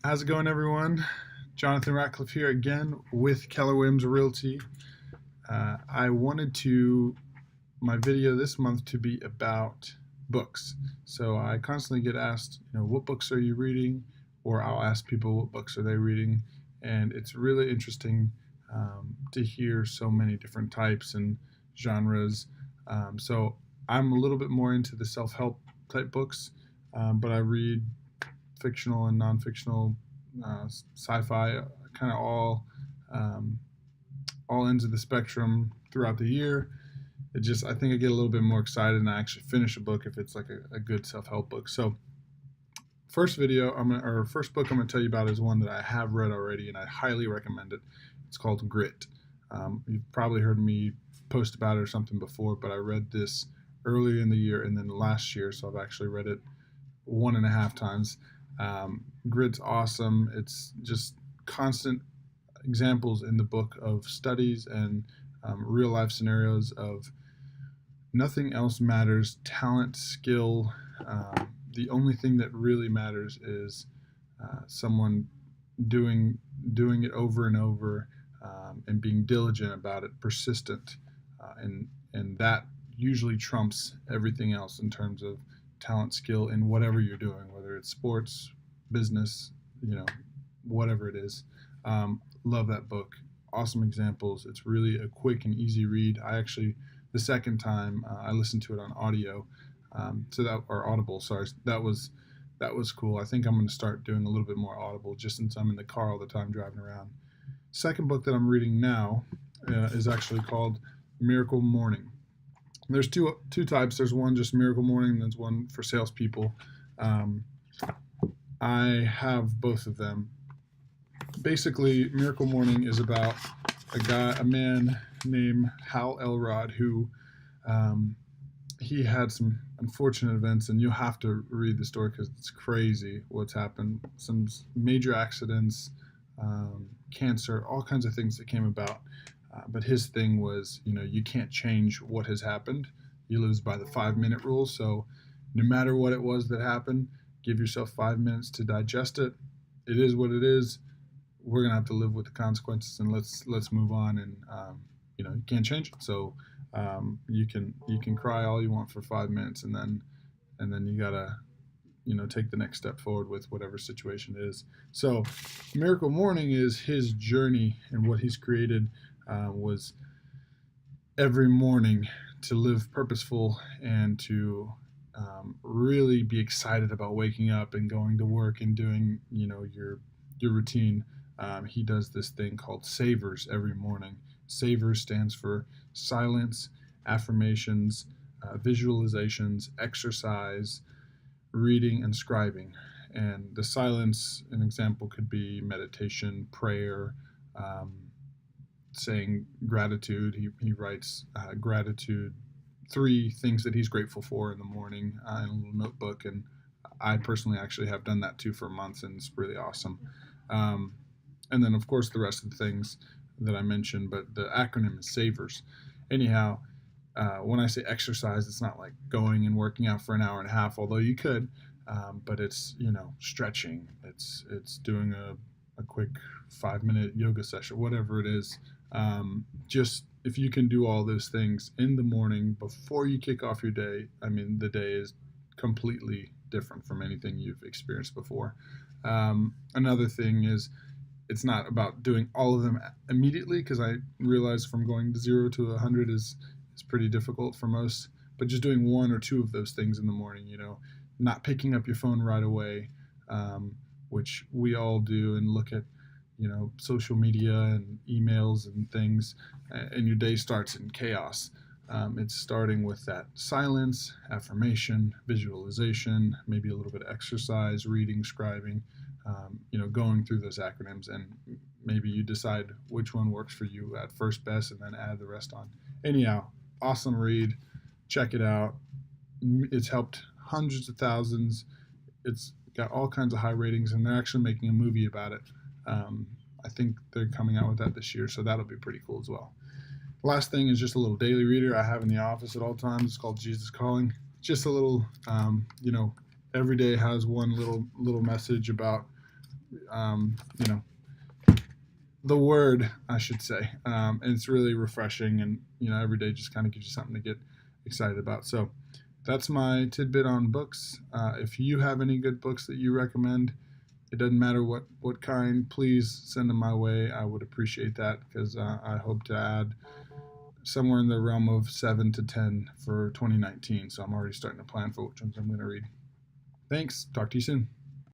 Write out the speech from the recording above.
How's it going, everyone? Jonathan Ratcliffe here again with Keller Williams Realty. I wanted my video this month to be about books. So I constantly get asked, what books are you reading? Or I'll ask people what books are they reading. And it's really interesting to hear so many different types and genres. So I'm a little bit more into the self-help type books, but I read fictional and non-fictional, sci-fi, kind of um, all ends of the spectrum throughout the year. I think I get a little bit more excited and I actually finish a book if it's like a good self-help book. So first book I'm gonna tell you about is one that I have read already and I highly recommend it. It's called Grit. You've probably heard me post about it or something before, but I read this earlier in the year and then last year, so I've actually read it one and a half times. Grit's awesome. It's just constant examples in the book of studies and real life scenarios of nothing else matters. Talent, skill. The only thing that really matters is someone doing it over and over, and being diligent about it, persistent, and that usually trumps everything else in terms of talent, skill in whatever you're doing, whether it's sports, business, whatever it is. Love that book. Awesome examples. It's really a quick and easy read. The second time I listened to it on audio, or Audible. Sorry, that was cool. I think I'm going to start doing a little bit more Audible, just since I'm in the car all the time driving around. Second book that I'm reading now is actually called Miracle Morning. There's two types. There's one just Miracle Morning, and there's one for salespeople. Um, I have both of them. Basically, Miracle Morning is about a man named Hal Elrod, who he had some unfortunate events, and you'll have to read the story because it's crazy what's happened. Some major accidents, cancer, all kinds of things that came about. But his thing was, you can't change what has happened. You lose by the 5-minute rule. So no matter what it was that happened, give yourself 5 minutes to digest it. It is what it is. We're gonna have to live with the consequences, and let's move on. And you can't change it. So you can cry all you want for 5 minutes, and then you gotta take the next step forward with whatever situation it is. So Miracle Morning is his journey, and what he's created was every morning to live purposeful and to really be excited about waking up and going to work and doing your routine. He does this thing called Savers every morning. Savers stands for silence, affirmations, visualizations, exercise, reading, and scribing. And the silence, an example could be meditation, prayer, saying gratitude. He writes gratitude, 3 things that he's grateful for in the morning, in a little notebook. And I personally actually have done that too for months, and it's really awesome. And then, of course, the rest of the things that I mentioned, but the acronym is SAVERS. Anyhow, when I say exercise, it's not like going and working out for an hour and a half, although you could, but it's stretching. It's doing a quick 5-minute yoga session, whatever it is. Just if you can do all those things in the morning before you kick off your day, I mean, the day is completely different from anything you've experienced before. Another thing is, it's not about doing all of them immediately, because I realize from going to 0 to 100 is pretty difficult for most. But just doing 1 or 2 of those things in the morning, not picking up your phone right away, which we all do, and look at social media and emails and things, and your day starts in chaos. It's starting with that silence, affirmation, visualization, maybe a little bit of exercise, reading, scribing, going through those acronyms, and maybe you decide which one works for you at first best and then add the rest on. Anyhow, awesome read. Check it out. It's helped hundreds of thousands. It's got all kinds of high ratings, and they're actually making a movie about it. I think they're coming out with that this year, so that'll be pretty cool as well. Last thing is just a little daily reader I have in the office at all times. It's called Jesus Calling. Just a little, every day has one little message about you know, the word, I should say. And it's really refreshing, and every day just kind of gives you something to get excited about. So that's my tidbit on books. If you have any good books that you recommend, it doesn't matter what kind, please send them my way. I would appreciate that, because I hope to add somewhere in the realm of 7 to 10 for 2019. So I'm already starting to plan for which ones I'm going to read. Thanks. Talk to you soon.